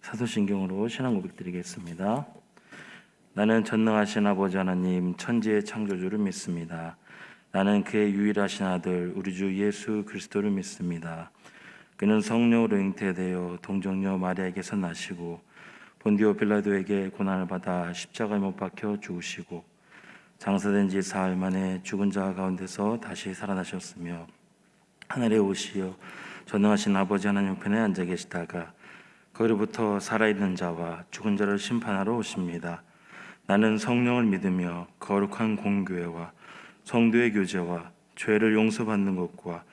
사도신경으로 신앙 고백드리겠습니다. 나는 전능하신 아버지 하나님 천지의 창조주를 믿습니다. 나는 그의 유일하신 아들 우리 주 예수 그리스도를 믿습니다. 그는 성령으로 잉태되어 동정녀 마리아에게서 나시고 본디오 빌라도에게 고난을 받아 십자가에 못 박혀 죽으시고 장사된 지 사흘 만에 죽은 자 가운데서 다시 살아나셨으며 하늘에 오시어 전능하신 아버지 하나님 편에 앉아 계시다가 거기로부터 살아있는 자와 죽은 자를 심판하러 오십니다. 나는 성령을 믿으며 거룩한 공교회와 성도의 교제와 죄를 용서받는 것과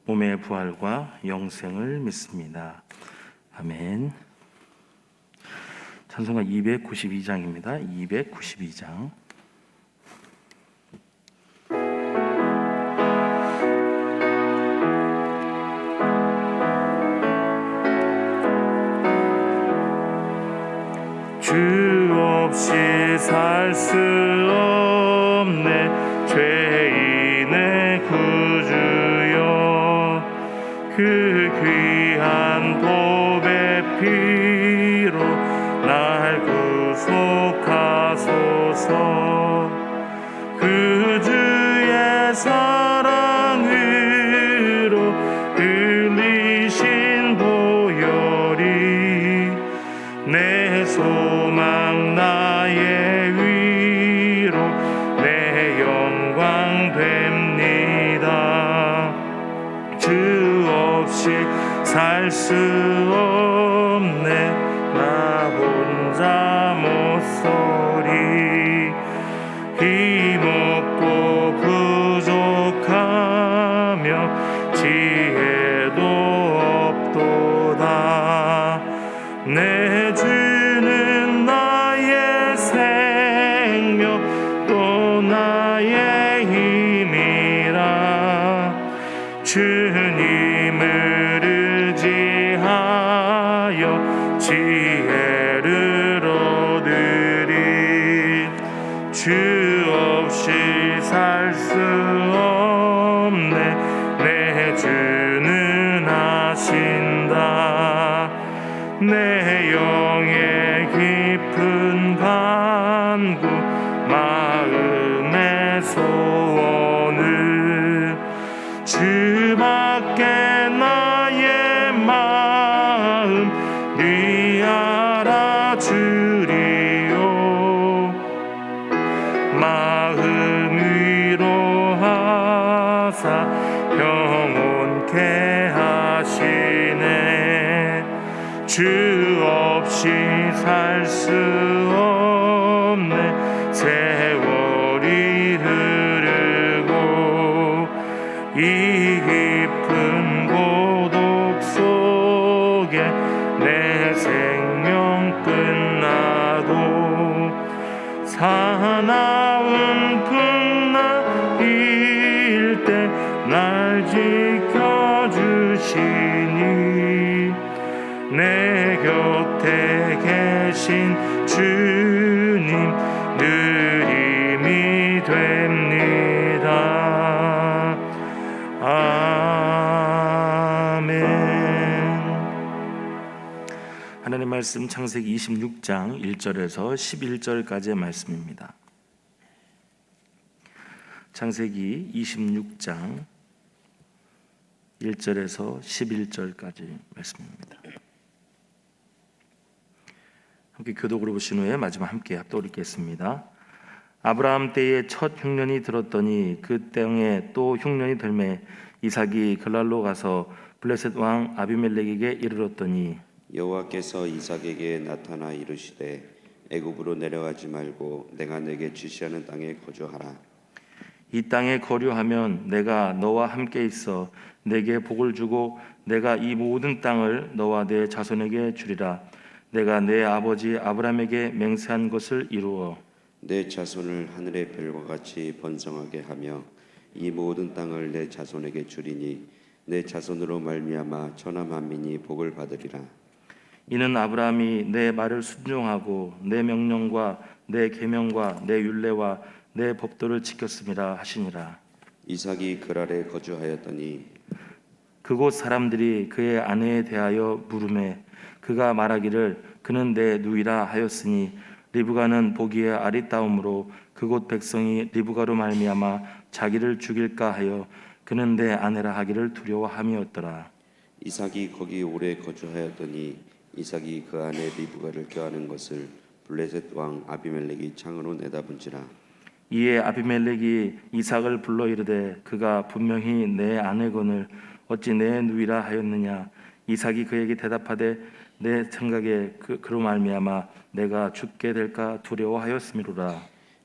몸의 부활과 영생을 믿습니다. 아멘. 찬송가 292장입니다. 292장. 주 없이 살 수 없네 죄인의 구주여 그 귀한 보배 피로 날 구속하소서 그 주의 사랑으로 흘리신 보혈이 내 소망 나의 위로 내 영광 됩니다. 주 없이 살 수 없네 나 혼자 못서리 힘없고 부족하며 지혜도 없도다. 내 주는 나의 생명 또 나의 힘이라 주님을 의지하여 지혜를 얻으리. 주 없이 살 수 없네 내 주는 하신다. 내 영의 깊은 간구 마음의 소원을 주밖에 나의 마음 네 알아주리요. 마음 위로하사 평온케 하시네. 주 없이 살 수 없네 세월이 흐르고 이 깊은 고독 속에 내 생명 끝나도 사나운 풍랑일 때 날 지켜주시니 내 곁에 계신 주님 늘 힘이 됩니다. 아멘. 하나님의 말씀 창세기 26장 1절에서 11절까지의 말씀입니다. 창세기 26장 1절에서 11절까지 말씀입니다. 함께 교독으로 보신 후에 마지막 함께 합독을 읽겠습니다. 아브라함 때에 첫 흉년이 들었더니 그 땅에 또 흉년이 들매 이삭이 그랄로 가서 블레셋 왕 아비멜렉에게 이르렀더니 여호와께서 이삭에게 나타나 이르시되 애굽으로 내려가지 말고 내가 내게 지시하는 땅에 거주하라. 이 땅에 거류하면 내가 너와 함께 있어 내게 복을 주고 내가 이 모든 땅을 너와 내 자손에게 주리라. 내가 내 아버지 아브라함에게 맹세한 것을 이루어 내 자손을 하늘의 별과 같이 번성하게 하며 이 모든 땅을 내 자손에게 주리니 내 자손으로 말미암아 천하 만민이 복을 받으리라. 이는 아브라함이 내 말을 순종하고 내 명령과 내 계명과 내 율례와 내 법도를 지켰음이라 하시니라. 이삭이 그랄에 거주하였더니 그곳 사람들이 그의 아내에 대하여 물으매 그가 말하기를 그는 내 누이라 하였으니 리브가는 보기에 아리따움으로 그곳 백성이 리브가로 말미암아 자기를 죽일까 하여 그는 내 아내라 하기를 두려워함이었더라. 이삭이 거기 오래 거주하였더니 이삭이 그 아내 리브가를 껴안은 것을 블레셋 왕 아비멜렉이 창으로 내다본지라. 이에 아비멜렉이 이삭을 불러 이르되 그가 분명히 내 아내거늘 어찌 내 누이라 하였느냐. 이삭이 그에게 대답하되 내 생각에 그로 말미암아 내가 죽게 될까 두려워하였음이로라.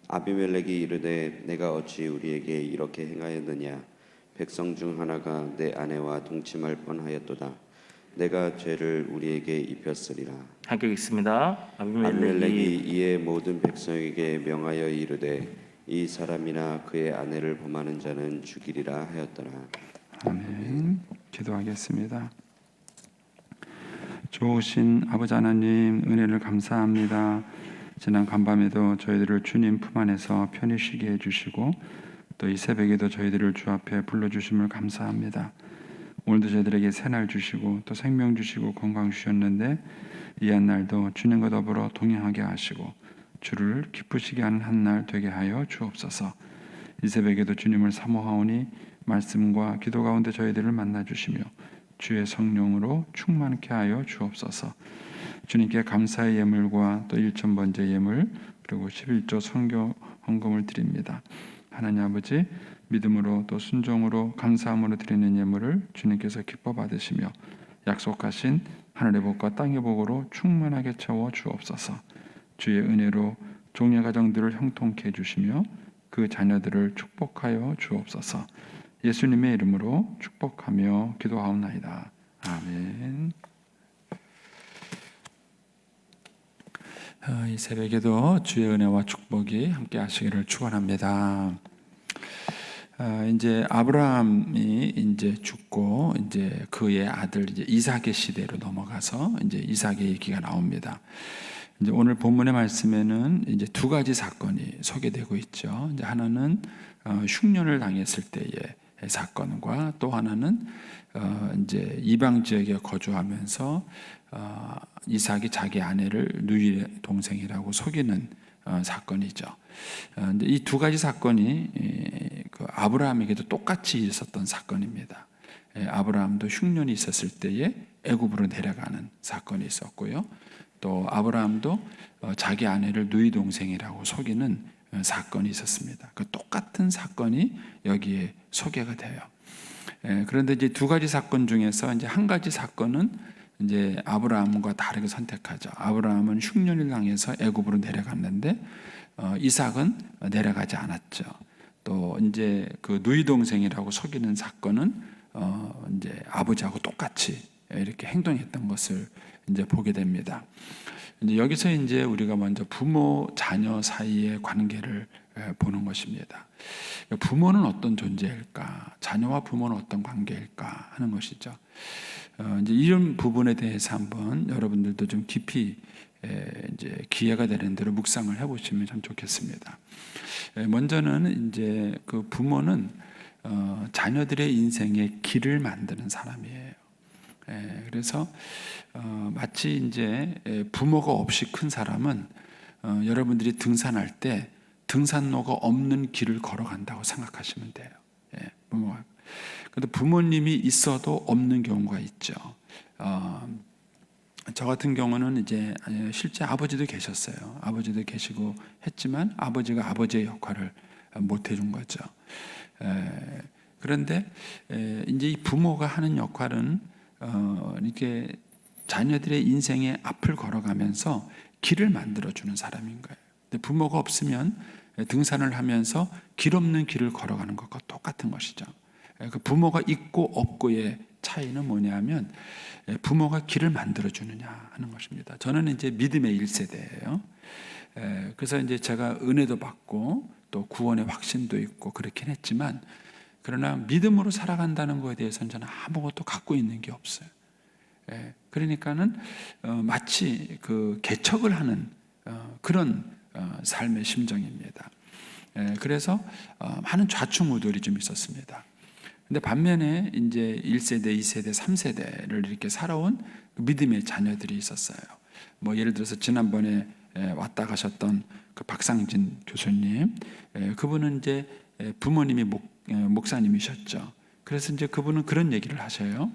아비멜렉이 이르되 내가 어찌 우리에게 이렇게 행하였느냐. 백성 중 하나가 내 아내와 동침할 뻔하였도다. 내가 죄를 우리에게 입혔으리라. 함께 읽습니다. 아비멜렉이 이에 모든 백성에게 명하여 이르되 이 사람이나 그의 아내를 범하는 자는 죽이리라 하였더라. 아멘. 기도하겠습니다. 좋으신 아버지 하나님, 은혜를 감사합니다. 지난 간밤에도 저희들을 주님 품 안에서 편히 쉬게 해주시고 또 이 새벽에도 저희들을 주 앞에 불러주심을 감사합니다. 오늘도 저희들에게 새날 주시고 또 생명 주시고 건강 주셨는데 이 한날도 주님과 더불어 동행하게 하시고 주를 기쁘시게 하는 한날 되게 하여 주옵소서. 이 새벽에도 주님을 사모하오니 말씀과 기도 가운데 저희들을 만나주시며 주의 성령으로 충만케 하여 주옵소서. 주님께 감사의 예물과 또 일천번제 예물 그리고 11조 선교 헌금을 드립니다. 하나님 아버지, 믿음으로 또 순종으로 감사함으로 드리는 예물을 주님께서 기뻐 받으시며 약속하신 하늘의 복과 땅의 복으로 충만하게 채워 주옵소서. 주의 은혜로 종의 가정들을 형통케 해주시며 그 자녀들을 축복하여 주옵소서. 예수님의 이름으로 축복하며 기도하옵나이다. 아멘. 이 새벽에도 주의 은혜와 축복이 함께 하시기를 축원합니다. 이제 아브라함이 이제 죽고 이제 그의 아들 이제 이삭의 시대로 넘어가서 이제 이삭의 얘기가 나옵니다. 이제 오늘 본문의 말씀에는 이제 두 가지 사건이 소개되고 있죠. 이제 하나는 흉년을 당했을 때의 사건과 또 하나는 이제 이방 지역에 거주하면서 이삭이 자기 아내를 누이의 동생이라고 속이는 사건이죠. 이 두 가지 사건이 그 아브라함에게도 똑같이 있었던 사건입니다. 아브라함도 흉년이 있었을 때에 애굽으로 내려가는 사건이 있었고요. 또 아브라함도 자기 아내를 누이 동생이라고 속이는 사건이 있었습니다. 그 똑같은 사건이 여기에 소개가 돼요. 그런데 이제 두 가지 사건 중에서 이제 한 가지 사건은 이제 아브라함과 다르게 선택하죠. 아브라함은 흉년을 당해서 애굽으로 내려갔는데 이삭은 내려가지 않았죠. 또 이제 그 누이 동생이라고 속이는 사건은 이제 아버지하고 똑같이 이렇게 행동했던 것을 이제 보게 됩니다. 이제 여기서 이제 우리가 먼저 부모 자녀 사이의 관계를 보는 것입니다. 부모는 어떤 존재일까? 자녀와 부모는 어떤 관계일까? 하는 것이죠. 이제 이런 부분에 대해서 한번 여러분들도 좀 깊이 이제 기회가 되는 대로 묵상을 해보시면 참 좋겠습니다. 먼저는 이제 그 부모는 자녀들의 인생의 길을 만드는 사람이에요. 그래서 마치 이제 부모가 없이 큰 사람은 여러분들이 등산할 때 등산로가 없는 길을 걸어간다고 생각하시면 돼요. 부모가. 그런데 부모님이 있어도 없는 경우가 있죠. 저 같은 경우는 이제 실제 아버지도 계셨어요. 아버지도 계시고 했지만 아버지가 아버지의 역할을 못 해준 거죠. 그런데 이제 이 부모가 하는 역할은 이렇게 자녀들의 인생의 앞을 걸어가면서 길을 만들어주는 사람인 거예요. 근데 부모가 없으면 등산을 하면서 길 없는 길을 걸어가는 것과 똑같은 것이죠. 그 부모가 있고 없고의 차이는 뭐냐면 부모가 길을 만들어주느냐 하는 것입니다. 저는 이제 믿음의 1세대예요. 그래서 이제 제가 은혜도 받고 또 구원의 확신도 있고 그렇긴 했지만 그러나 믿음으로 살아간다는 것에 대해서는 저는 아무것도 갖고 있는 게 없어요. 그러니까는 마치 그 개척을 하는 그런 삶의 심정입니다. 그래서 많은 좌충우돌이 좀 있었습니다. 근데 반면에 이제 1세대, 2세대, 3세대를 이렇게 살아온 믿음의 자녀들이 있었어요. 뭐 예를 들어서 지난번에 왔다 가셨던 그 박상진 교수님, 그분은 이제 부모님이 목사님이셨죠. 그래서 이제 그분은 그런 얘기를 하셔요.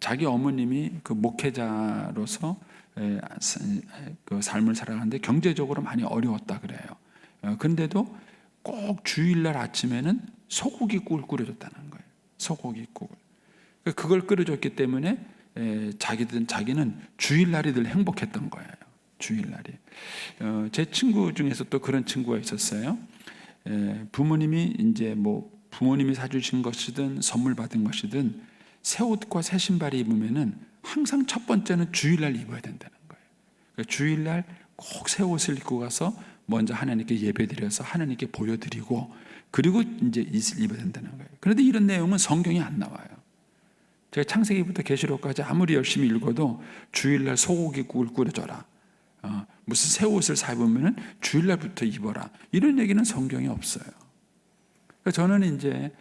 자기 어머님이 그 목회자로서 그 삶을 살아가는데 경제적으로 많이 어려웠다 그래요. 그런데도 꼭 주일날 아침에는 소고기국을 끓여줬다는 거예요. 소고기국을. 그걸 끓여줬기 때문에 자기는 주일날이 늘 행복했던 거예요. 주일날이. 제 친구 중에서 또 그런 친구가 있었어요. 부모님이 이제 뭐 부모님이 사주신 것이든 선물 받은 것이든 새 옷과 새 신발을 입으면은 항상 첫 번째는 주일날 입어야 된다는 거예요. 그러니까 주일날 꼭 새 옷을 입고 가서 먼저 하나님께 예배드려서 하나님께 보여드리고 그리고 이제 입어야 된다는 거예요. 그런데 이런 내용은 성경에 안 나와요. 제가 창세기부터 계시록까지 아무리 열심히 읽어도 주일날 소고기국을 끓여줘라. 무슨 새 옷을 사 입으면은 주일날부터 입어라. 이런 얘기는 성경에 없어요. 저는 이제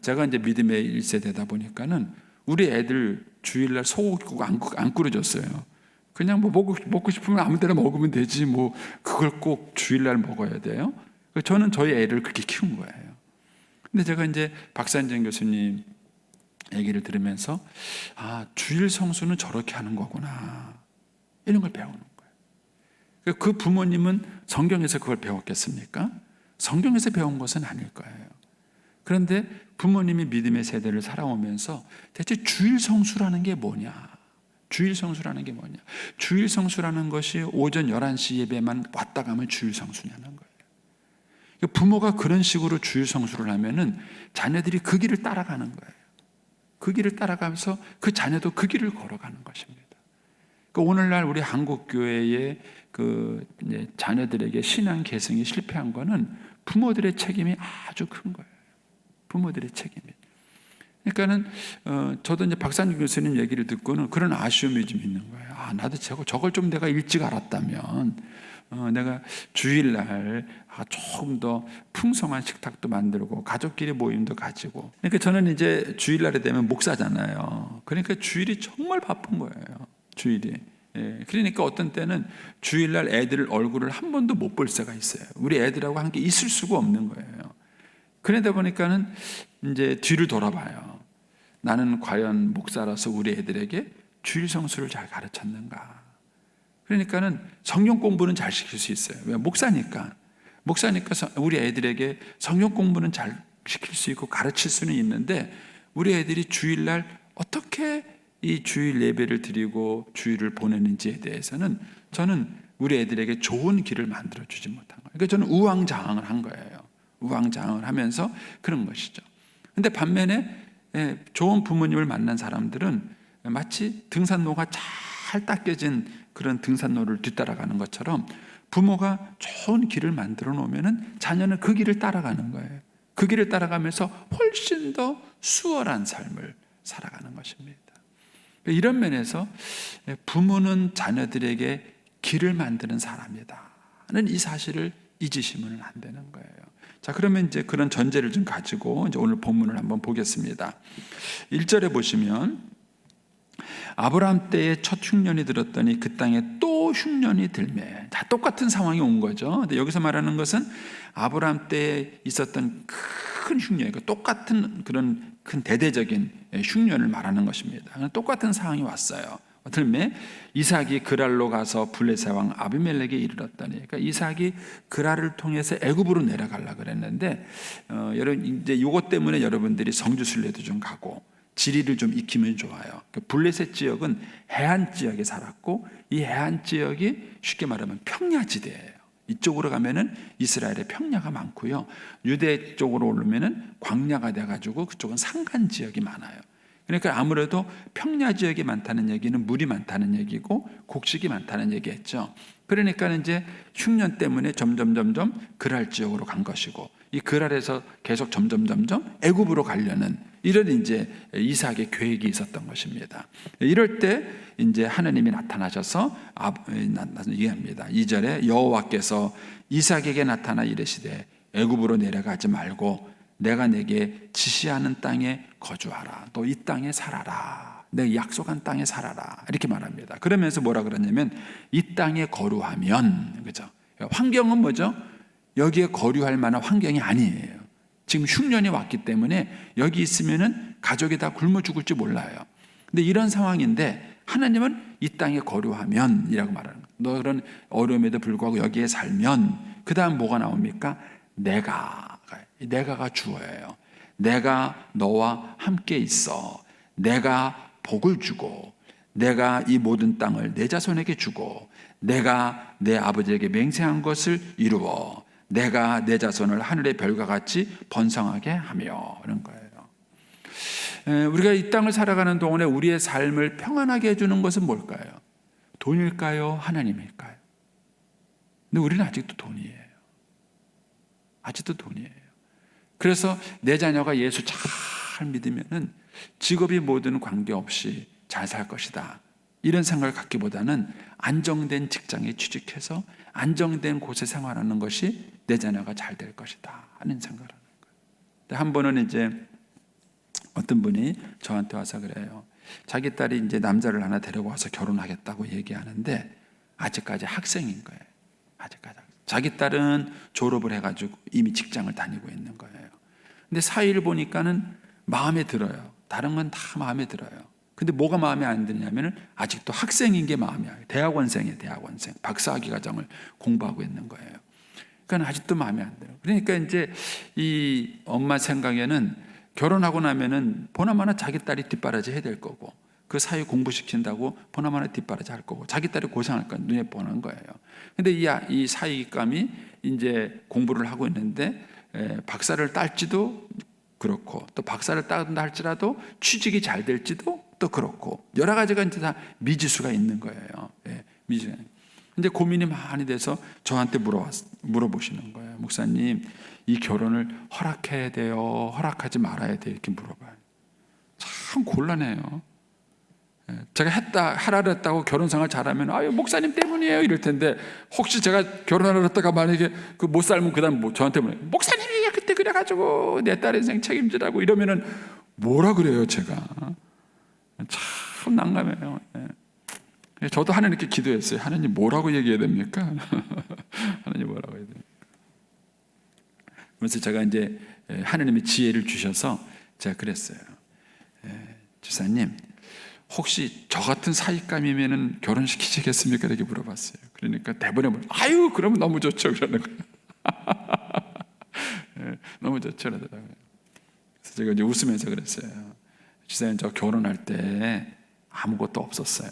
제가 이제 믿음의 1세대다 보니까는 우리 애들 주일날 소고기국 안 끓여줬어요. 그냥 뭐 먹고 싶으면 아무 때나 먹으면 되지 뭐 그걸 꼭 주일날 먹어야 돼요. 저는 저희 애를 그렇게 키운 거예요. 근데 제가 이제 박산정 교수님 얘기를 들으면서 주일 성수는 저렇게 하는 거구나 이런 걸 배우는 거예요. 그 부모님은 성경에서 그걸 배웠겠습니까? 성경에서 배운 것은 아닐 거예요. 그런데 부모님이 믿음의 세대를 살아오면서 대체 주일 성수라는 게 뭐냐? 주일 성수라는 게 뭐냐? 주일 성수라는 것이 오전 11시 예배만 왔다 가면 주일 성수냐는 거예요. 부모가 그런 식으로 주일 성수를 하면은 자녀들이 그 길을 따라가는 거예요. 그 길을 따라가면서 그 자녀도 그 길을 걸어가는 것입니다. 오늘날 우리 한국 교회의 그 자녀들에게 신앙 계승이 실패한 거는 부모들의 책임이 아주 큰 거예요. 부모들의 책임이. 그러니까는 저도 이제 박상준 교수님 얘기를 듣고는 그런 아쉬움이 좀 있는 거예요. 나도 저걸 좀 내가 일찍 알았다면 내가 주일날 조금 더 풍성한 식탁도 만들고 가족끼리 모임도 가지고. 그러니까 저는 이제 주일날이 되면 목사잖아요. 그러니까 주일이 정말 바쁜 거예요. 주일이. 그러니까 어떤 때는 주일날 애들 얼굴을 한 번도 못 볼 때가 있어요. 우리 애들하고 함께 있을 수가 없는 거예요. 그러다 보니까는 이제 뒤를 돌아봐요. 나는 과연 목사라서 우리 애들에게 주일 성수를 잘 가르쳤는가? 그러니까는 성경 공부는 잘 시킬 수 있어요. 왜? 목사니까 우리 애들에게 성경 공부는 잘 시킬 수 있고 가르칠 수는 있는데 우리 애들이 주일날 어떻게 이 주일 예배를 드리고 주일을 보내는지에 대해서는 저는 우리 애들에게 좋은 길을 만들어 주지 못한 거예요. 그러니까 저는 우왕좌왕을 한 거예요. 우왕좌왕을 하면서 그런 것이죠. 근데 반면에 좋은 부모님을 만난 사람들은 마치 등산로가 잘 닦여진 그런 등산로를 뒤따라가는 것처럼 부모가 좋은 길을 만들어 놓으면 자녀는 그 길을 따라가는 거예요. 그 길을 따라가면서 훨씬 더 수월한 삶을 살아가는 것입니다. 이런 면에서 부모는 자녀들에게 길을 만드는 사람이다는 이 사실을 잊으시면 안 되는 거예요. 자, 그러면 이제 그런 전제를 좀 가지고 이제 오늘 본문을 한번 보겠습니다. 1절에 보시면 아브라함 때에 첫 흉년이 들었더니 그 땅에 또 흉년이 들매. 자, 똑같은 상황이 온 거죠. 근데 여기서 말하는 것은 아브라함 때에 있었던 큰 흉년, 똑같은 그런 큰 대대적인 흉년을 말하는 것입니다. 똑같은 상황이 왔어요. 들매 이삭이 그랄로 가서 블레셋 왕 아비멜렉에 이르렀더니, 그러니까 이삭이 그랄을 통해서 애굽으로 내려가려 그랬는데, 여러분 이제 이것 때문에 여러분들이 성지순례도 좀 가고 지리를 좀 익히면 좋아요. 블레셋 지역은 해안 지역에 살았고 이 해안 지역이 쉽게 말하면 평야지대예요. 이쪽으로 가면은 이스라엘의 평야가 많고요. 유대 쪽으로 오르면은 광야가 돼가지고 그쪽은 산간 지역이 많아요. 그러니까 아무래도 평야 지역이 많다는 얘기는 물이 많다는 얘기고 곡식이 많다는 얘기했죠. 그러니까 이제 흉년 때문에 점점 그랄 지역으로 간 것이고 이 그랄에서 계속 점점 애굽으로 가려는 이런 이제 이삭의 계획이 있었던 것입니다. 이럴 때 이제 하나님이 나타나셔서 얘기합니다. 2절에 여호와께서 이삭에게 나타나 이르시되 애굽으로 내려가지 말고 내가 내게 지시하는 땅에 거주하라. 또 이 땅에 살아라. 내가 약속한 땅에 살아라. 이렇게 말합니다. 그러면서 뭐라 그러냐면 이 땅에 거류하면, 그죠? 환경은 뭐죠? 여기에 거류할 만한 환경이 아니에요. 지금 흉년이 왔기 때문에 여기 있으면은 가족이 다 굶어 죽을지 몰라요. 근데 이런 상황인데 하나님은 이 땅에 거류하면이라고 말하는 거예요. 너 그런 어려움에도 불구하고 여기에 살면 그 다음 뭐가 나옵니까? 내가가 주어예요. 내가 너와 함께 있어. 내가 복을 주고 내가 이 모든 땅을 내 자손에게 주고 내가 내 아버지에게 맹세한 것을 이루어 내가 내 자손을 하늘의 별과 같이 번성하게 하며 이런 거예요. 우리가 이 땅을 살아가는 동안에 우리의 삶을 평안하게 해주는 것은 뭘까요? 돈일까요? 하나님일까요? 근데 우리는 아직도 돈이에요. 아직도 돈이에요. 그래서 내 자녀가 예수 잘 믿으면은 직업이 뭐든 관계없이 잘 살 것이다. 이런 생각을 갖기보다는 안정된 직장에 취직해서 안정된 곳에 생활하는 것이 내 자녀가 잘 될 것이다 하는 생각을 하는 거예요. 한 번은 이제 어떤 분이 저한테 와서 그래요. 자기 딸이 이제 남자를 하나 데리고 와서 결혼하겠다고 얘기하는데 아직까지 학생인 거예요. 아직까지. 자기 딸은 졸업을 해가지고 이미 직장을 다니고 있는 거예요. 근데 사이를 보니까는 마음에 들어요. 다른 건 다 마음에 들어요. 근데 뭐가 마음에 안 드냐면은 아직도 학생인 게 마음에 안 들어요. 대학원생이에요. 대학원생. 박사학위 과정을 공부하고 있는 거예요. 그러니까 아직도 마음에 안 들어요. 그러니까 이제 이 엄마 생각에는 결혼하고 나면은 보나마나 자기 딸이 뒷바라지 해야 될 거고 그 사회 공부시킨다고 보나마나 뒷바라지 할 거고 자기 딸이 고생할 건 눈에 뻔한 거예요. 근데 이 사위감이 이제 공부를 하고 있는데 박사를 딸지도 그렇고 또 박사를 딴다 할지라도 취직이 잘 될지도 또 그렇고 여러 가지가 이제 다 미지수가 있는 거예요. 미지수. 근데 고민이 많이 돼서 저한테 물어보시는 거예요. 목사님, 이 결혼을 허락해야 돼요? 허락하지 말아야 돼요? 이렇게 물어봐요. 참 곤란해요. 제가 하라 그랬다고 결혼 생활 잘하면 아유 목사님 때문이에요 이럴 텐데 혹시 제가 결혼하라 그랬다가 만약에 그 못 살면 그다음 저한테 목사님이 그때 그래가지고 내 딸 인생 책임지라고 이러면은 뭐라 그래요 제가. 참 난감해요. 저도 하나님께 기도했어요. 하나님 뭐라고 얘기해야 됩니까? 하나님 뭐라고 해야 됩니까? 그래서 제가 이제 하나님의 지혜를 주셔서 제가 그랬어요. 주사님 혹시 저 같은 사익감이면은 결혼시키시겠습니까? 이렇게 물어봤어요. 그러니까 대본에 아유 그러면 너무 좋죠 그러는 거예요. 너무 좋죠 그러더라고요. 그래서 제가 이제 웃으면서 그랬어요. 주사님 저 결혼할 때 아무것도 없었어요.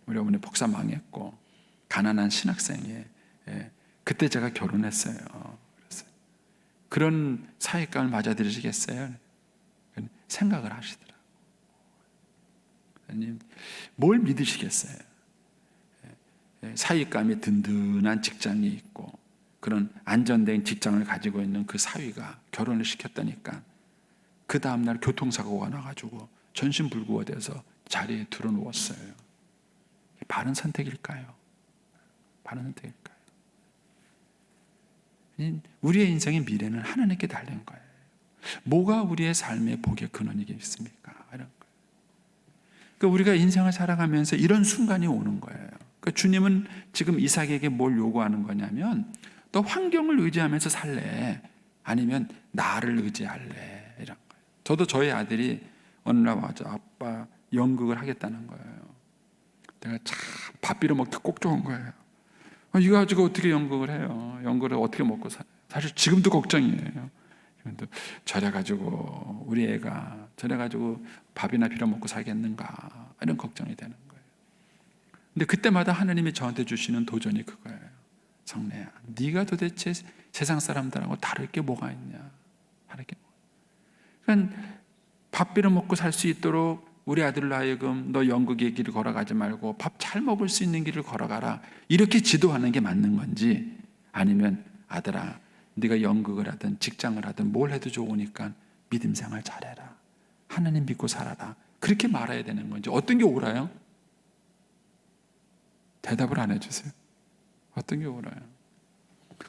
우리 어머니 복사 망했고 가난한 신학생이에요. 그때 제가 결혼했어요. 그랬어요. 그런 사익감을 맞아들이시겠어요? 생각을 하시더라고요. 뭘 믿으시겠어요? 사익감이 든든한 직장이 있고 그런 안전된 직장을 가지고 있는 그 사위가 결혼을 시켰다니까 그 다음날 교통사고가 나가지고 전신불구가 돼서 자리에 들어누웠어요. 바른 선택일까요? 바른 선택일까요? 우리의 인생의 미래는 하나님께 달린 거예요. 뭐가 우리의 삶의 복의 근원이겠습니까? 이런 거예요. 그러니까 우리가 인생을 살아가면서 이런 순간이 오는 거예요. 그러니까 주님은 지금 이삭에게 뭘 요구하는 거냐면 너 환경을 의지하면서 살래? 아니면 나를 의지할래? 이런 거예요. 저도 저희 아들이 어느 날 와서 아빠 연극을 하겠다는 거예요. 내가 참 밥 빌어 먹기 꼭 좋은 거예요. 이거 가지고 어떻게 연극을 해요? 연극을 어떻게 먹고 사실 지금도 걱정이에요. 저래가지고 우리 애가 저래가지고 밥이나 빌어 먹고 살겠는가 이런 걱정이 되는 거예요. 근데 그때마다 하나님이 저한테 주시는 도전이 그거예요. 성래야, 네가 도대체 세상 사람들하고 다를 게 뭐가 있냐? 다를 게 뭐가. 그러니까 밥 빌어 먹고 살 수 있도록 우리 아들로 하여금 너 연극의 길을 걸어가지 말고 밥 잘 먹을 수 있는 길을 걸어가라. 이렇게 지도하는 게 맞는 건지 아니면 아들아 네가 연극을 하든 직장을 하든 뭘 해도 좋으니까 믿음 생활 잘해라. 하나님 믿고 살아라. 그렇게 말해야 되는 건지 어떤 게 옳아요? 대답을 안 해주세요. 어떤 게 옳아요?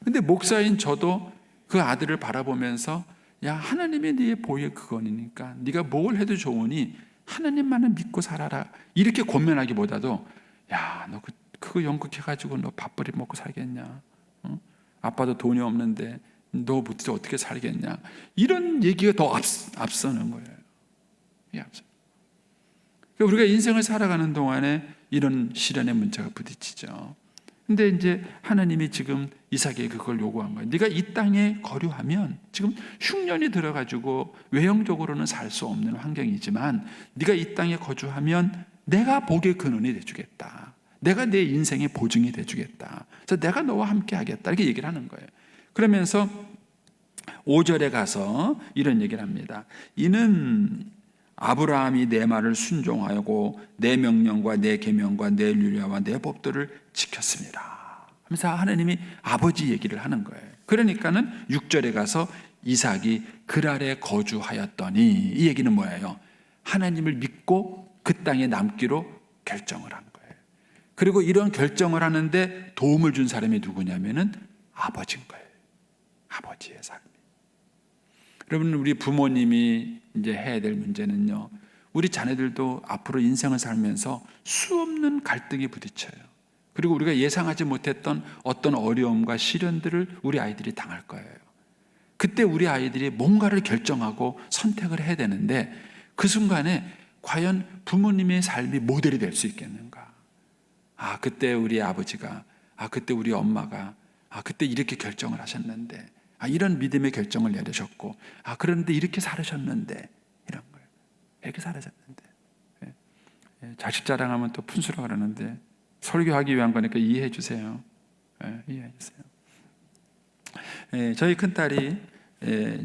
근데 목사인 저도 그 아들을 바라보면서 야, 하나님이 네 보의 그건이니까 네가 뭘 해도 좋으니 하나님만을 믿고 살아라. 이렇게 권면하기보다도 야, 너 그거 연극해가지고 너 밥벌이 먹고 살겠냐? 어? 아빠도 돈이 없는데 너 어떻게 살겠냐? 이런 얘기가 더 앞서는 거예요. 이게 앞서. 그러니까 우리가 인생을 살아가는 동안에 이런 시련의 문제가 부딪히죠. 근데 이제 하나님이 지금 이삭에게 그걸 요구한 거예요. 네가 이 땅에 거류하면, 지금 흉년이 들어가지고 외형적으로는 살 수 없는 환경이지만 네가 이 땅에 거주하면 내가 복의 근원이 돼주겠다. 내가 내 인생의 보증이 돼주겠다. 그래서 내가 너와 함께 하겠다. 이렇게 얘기를 하는 거예요. 그러면서 5절에 가서 이런 얘기를 합니다. 이는 아브라함이 내 말을 순종하고 내 명령과 내 계명과 내 율례와 내 법도를 지켰습니다. 하면서 하나님이 아버지 얘기를 하는 거예요. 그러니까는 6절에 가서 이삭이 그랄에 거주하였더니, 이 얘기는 뭐예요? 하나님을 믿고 그 땅에 남기로 결정을 한 거예요. 그리고 이런 결정을 하는데 도움을 준 사람이 누구냐면은 아버지인 거예요. 아버지의 삶이. 여러분, 우리 부모님이 이제 해야 될 문제는요, 우리 자녀들도 앞으로 인생을 살면서 수없는 갈등이 부딪혀요. 그리고 우리가 예상하지 못했던 어떤 어려움과 시련들을 우리 아이들이 당할 거예요. 그때 우리 아이들이 뭔가를 결정하고 선택을 해야 되는데, 그 순간에 과연 부모님의 삶이 모델이 될 수 있겠는가? 아, 그때 우리 아버지가, 아, 그때 우리 엄마가, 아, 그때 이렇게 결정을 하셨는데, 아, 이런 믿음의 결정을 내리셨고, 아, 그런데 이렇게 살으셨는데, 이런 거예요. 이렇게 살으셨는데. 자식 자랑하면 또 푼수라 그러는데, 설교하기 위한 거니까 이해해 주세요. 이해해 주세요. 저희 큰딸이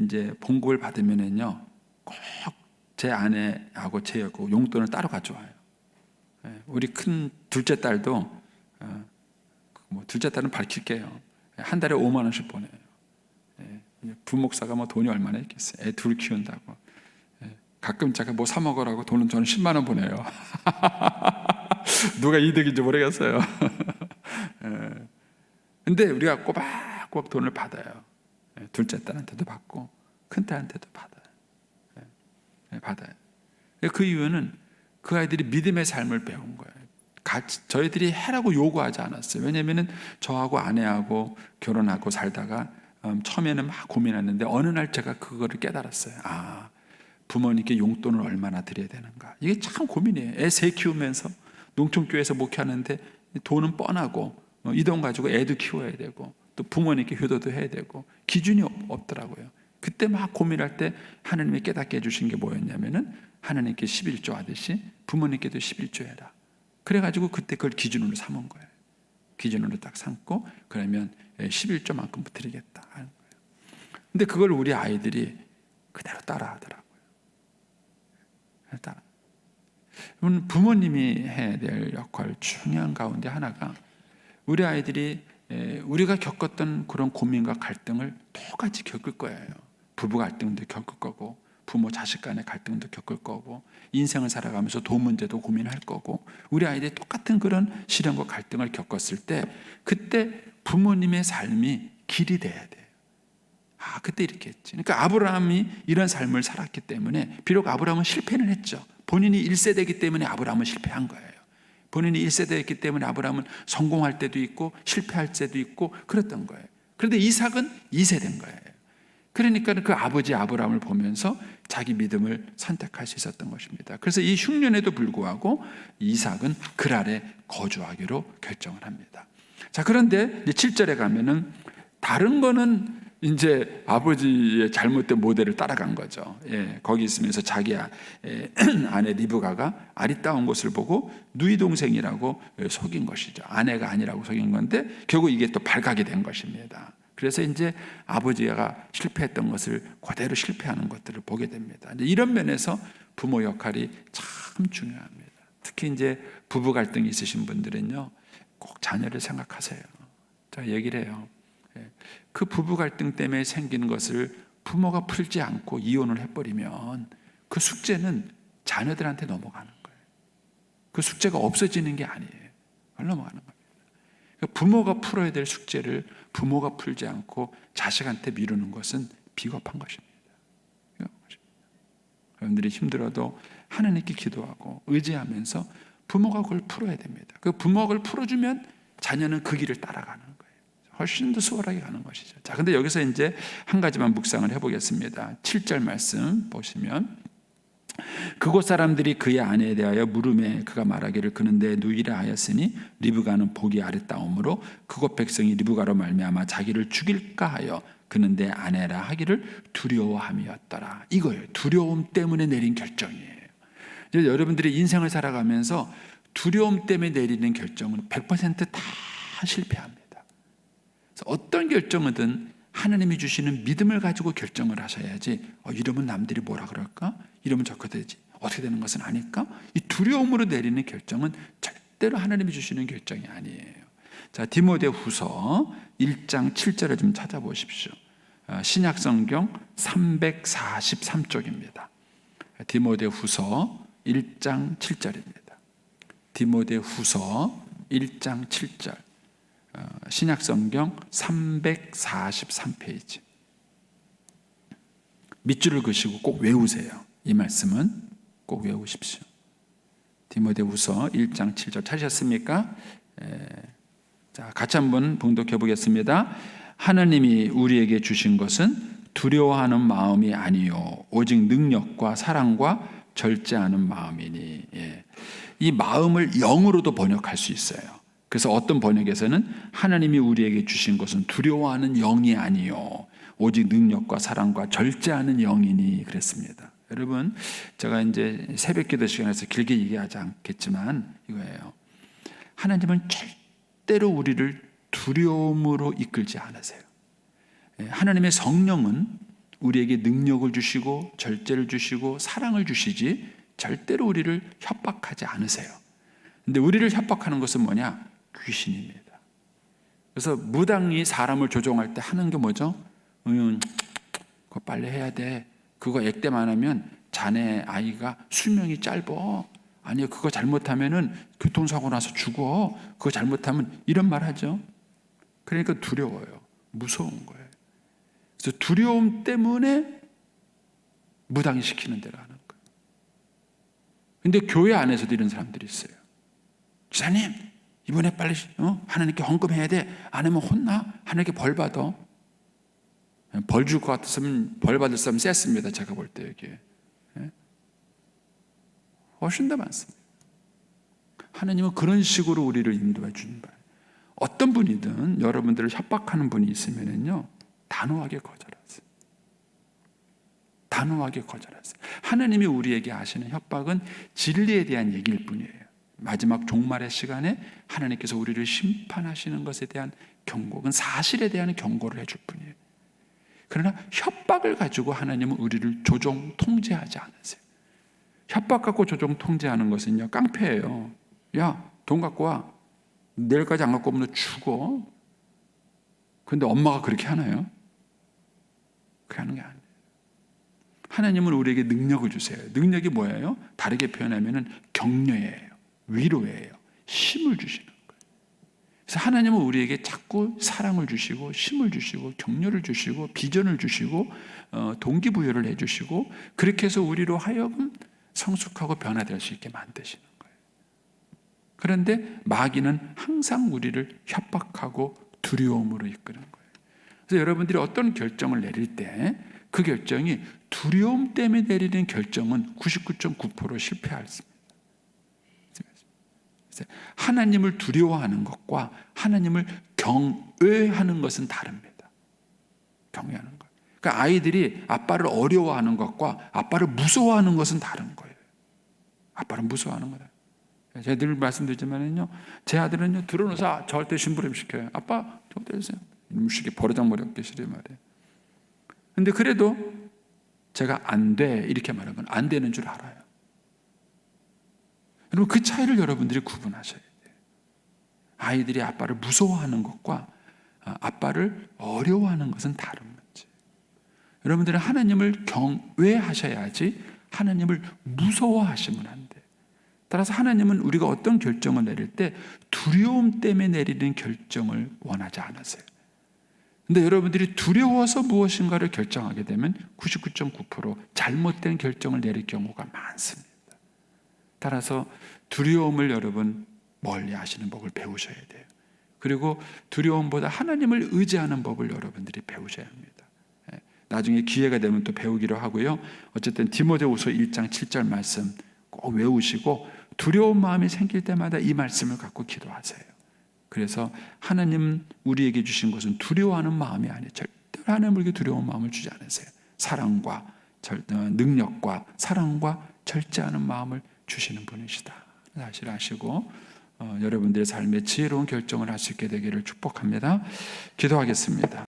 이제 봉급을 받으면은요, 꼭 제 아내하고 제하고 용돈을 따로 가져와요. 우리 큰 둘째 딸도, 뭐 둘째 딸은 밝힐게요. 한 달에 5만 원씩 보내요. 부목사가 뭐 돈이 얼마나 있겠어요. 애 둘 키운다고. 가끔 제가 뭐 사 먹으라고 돈은 저는 10만 원 보내요. 누가 이득인지 모르겠어요. 근데 우리가 꼬박꼬박 돈을 받아요. 둘째 딸한테도 받고 큰 딸한테도 받아요. 받아요. 그 이유는 그 아이들이 믿음의 삶을 배운 거예요. 저희들이 해라고 요구하지 않았어요. 왜냐하면 저하고 아내하고 결혼하고 살다가 처음에는 막 고민했는데 어느 날 제가 그거를 깨달았어요. 아, 부모님께 용돈을 얼마나 드려야 되는가. 이게 참 고민이에요. 애 세 키우면서 농촌교회에서 목회하는데 돈은 뻔하고 이 돈 가지고 애도 키워야 되고 또 부모님께 효도도 해야 되고 기준이 없더라고요. 그때 막 고민할 때 하나님이 깨닫게 해주신 게 뭐였냐면은 하나님께 11조 하듯이 부모님께도 11조 해라. 그래가지고 그때 그걸 기준으로 삼은 거예요. 기준으로 딱 삼고 그러면 11조만큼 드리겠다 하는 거예요. 근데 그걸 우리 아이들이 그대로 따라하더라고요. 따라. 부모님이 해야 될 역할 중요한 가운데 하나가 우리 아이들이 우리가 겪었던 그런 고민과 갈등을 똑같이 겪을 거예요. 부부 갈등도 겪을 거고 부모 자식 간의 갈등도 겪을 거고 인생을 살아가면서 돈 문제도 고민할 거고 우리 아이들이 똑같은 그런 시련과 갈등을 겪었을 때 그때 부모님의 삶이 길이 돼야 돼요. 아, 그때 이렇게 했지. 그러니까 아브라함이 이런 삶을 살았기 때문에 비록 아브라함은 실패는 했죠. 본인이 1세대이기 때문에 아브라함은 실패한 거예요. 본인이 1세대였기 때문에 아브라함은 성공할 때도 있고 실패할 때도 있고 그랬던 거예요. 그런데 이삭은 2세대인 거예요. 그러니까 그 아버지 아브라함을 보면서 자기 믿음을 선택할 수 있었던 것입니다. 그래서 이 흉년에도 불구하고 이삭은 그랄에 거주하기로 결정을 합니다. 자, 그런데 이제 7절에 가면은 다른 거는 이제 아버지의 잘못된 모델을 따라간 거죠. 거기 있으면서 자기 아내 리브가가 아리따운 것을 보고 누이 동생이라고 속인 것이죠. 아내가 아니라고 속인 건데 결국 이게 또 발각이 된 것입니다. 그래서 이제 아버지가 실패했던 것을 그대로 실패하는 것들을 보게 됩니다. 이런 면에서 부모 역할이 참 중요합니다. 특히 이제 부부 갈등이 있으신 분들은요, 꼭 자녀를 생각하세요. 제가 얘기를 해요. 그 부부 갈등 때문에 생기는 것을 부모가 풀지 않고 이혼을 해버리면 그 숙제는 자녀들한테 넘어가는 거예요. 그 숙제가 없어지는 게 아니에요. 넘어가는 겁니다. 부모가 풀어야 될 숙제를 부모가 풀지 않고 자식한테 미루는 것은 비겁한 것입니다. 여러분들이 힘들어도 하나님께 기도하고 의지하면서 부모가 그걸 풀어야 됩니다. 그 부모가 그걸 풀어주면 자녀는 그 길을 따라가는 거예요. 훨씬 더 수월하게 가는 것이죠. 자, 근데 여기서 이제 한 가지만 묵상을 해보겠습니다. 7절 말씀 보시면, 그곳 사람들이 그의 아내에 대하여 물음에 그가 말하기를 그는 내 누이라 하였으니 리브가는 복이 아랫다움으로 그곳 백성이 리브가로 말미암아 자기를 죽일까 하여 그는 내 아내라 하기를 두려워함이었더라. 이거예요. 두려움 때문에 내린 결정이에요. 이제 여러분들이 인생을 살아가면서 두려움 때문에 내리는 결정은 100%다 실패합니다. 그래서 어떤 결정이든 하나님이 주시는 믿음을 가지고 결정을 하셔야지, 이러면 남들이 뭐라 그럴까? 이러면 저렇게 되지. 어떻게 되는 것은 아닐까? 이 두려움으로 내리는 결정은 절대로 하나님이 주시는 결정이 아니에요. 자, 디모데후서 1장 7절을 좀 찾아보십시오. 신약성경 343쪽입니다. 디모데후서 1장 7절입니다. 디모데후서 1장 7절. 신약성경 343페이지. 밑줄을 그시고 꼭 외우세요. 이 말씀은 꼭 외우십시오. 디모데후서 1장 7절 찾으셨습니까? 자, 같이 한번 봉독해 보겠습니다. 하나님이 우리에게 주신 것은 두려워하는 마음이 아니요 오직 능력과 사랑과 절제하는 마음이니. 이 마음을 영으로도 번역할 수 있어요. 그래서 어떤 번역에서는 하나님이 우리에게 주신 것은 두려워하는 영이 아니요 오직 능력과 사랑과 절제하는 영이니 그랬습니다. 여러분, 제가 이제 새벽 기도 시간에서 길게 얘기하지 않겠지만 이거예요. 하나님은 절대로 우리를 두려움으로 이끌지 않으세요. 하나님의 성령은 우리에게 능력을 주시고 절제를 주시고 사랑을 주시지 절대로 우리를 협박하지 않으세요. 근데 우리를 협박하는 것은 뭐냐? 귀신입니다. 그래서 무당이 사람을 조종할 때 하는 게 뭐죠? 그거 빨리 해야 돼. 그거 액땜 안 하면 자네 아이가 수명이 짧어. 아니요, 그거 잘못하면은 교통사고 나서 죽어. 그거 잘못하면 이런 말 하죠. 그러니까 두려워요. 무서운 거예요. 그래서 두려움 때문에 무당이 시키는 대로 하는 거예요. 근데 교회 안에서도 이런 사람들이 있어요. 기사님, 이번에 빨리 하나님께 헌금해야 돼. 안 하면 혼나. 하나님께 벌 받아. 벌 줄 것 같았으면 벌 받을 사람 셌습니다. 제가 볼 때 여기에. 훨씬 더 많습니다. 하나님은 그런 식으로 우리를 인도해 주는 거예요. 어떤 분이든 여러분들을 협박하는 분이 있으면요, 단호하게 거절하세요. 단호하게 거절하세요. 하나님이 우리에게 하시는 협박은 진리에 대한 얘기일 뿐이에요. 마지막 종말의 시간에 하나님께서 우리를 심판하시는 것에 대한 경고, 사실에 대한 경고를 해줄 뿐이에요. 그러나 협박을 가지고 하나님은 우리를 조종 통제하지 않으세요. 협박 갖고 조종 통제하는 것은요, 깡패예요. 야, 돈 갖고 와. 내일까지 안 갖고 오면 너 죽어. 그런데 엄마가 그렇게 하나요? 그렇게 하는 게 아니에요. 하나님은 우리에게 능력을 주세요. 능력이 뭐예요? 다르게 표현하면 격려예요. 위로예요. 힘을 주시는 거예요. 그래서 하나님은 우리에게 자꾸 사랑을 주시고 힘을 주시고 격려를 주시고 비전을 주시고 동기부여를 해주시고 그렇게 해서 우리로 하여금 성숙하고 변화될 수 있게 만드시는 거예요. 그런데 마귀는 항상 우리를 협박하고 두려움으로 이끄는 거예요. 그래서 여러분들이 어떤 결정을 내릴 때 그 결정이 두려움 때문에 내리는 결정은 99.9% 실패했습니다. 하나님을 두려워하는 것과 하나님을 경외하는 것은 다릅니다. 경외하는 것. 그러니까 아이들이 아빠를 어려워하는 것과 아빠를 무서워하는 것은 다른 거예요. 아빠를 무서워하는 거다. 제가 늘 말씀드리지만요, 제 아들은요, 들어놓아서 절대 심부름 시켜요. 아빠, 저 때리세요. 이놈식이 버르장머리 없게 싫어 말이에요. 근데 그래도 제가 안 돼, 이렇게 말하는 건 안 되는 줄 알아요. 여러분, 그 차이를 여러분들이 구분하셔야 돼요. 아이들이 아빠를 무서워하는 것과 아빠를 어려워하는 것은 다른 문제. 여러분들은 하나님을 경외하셔야지 하나님을 무서워하시면 안 돼요. 따라서 하나님은 우리가 어떤 결정을 내릴 때 두려움 때문에 내리는 결정을 원하지 않으세요. 근데 여러분들이 두려워서 무엇인가를 결정하게 되면 99.9% 잘못된 결정을 내릴 경우가 많습니다. 따라서 두려움을 여러분 멀리 하시는 법을 배우셔야 돼요. 그리고 두려움보다 하나님을 의지하는 법을 여러분들이 배우셔야 합니다. 나중에 기회가 되면 또 배우기로 하고요. 어쨌든 디모데후서 1장 7절 말씀 꼭 외우시고 두려운 마음이 생길 때마다 이 말씀을 갖고 기도하세요. 그래서 하나님 우리에게 주신 것은 두려워하는 마음이 아니에요. 절대로 하나님에게 두려운 마음을 주지 않으세요. 사랑과 능력과 사랑과 절제하는 마음을 주시는 분이시다. 사실 아시고 여러분들의 삶에 지혜로운 결정을 할 수 있게 되기를 축복합니다. 기도하겠습니다.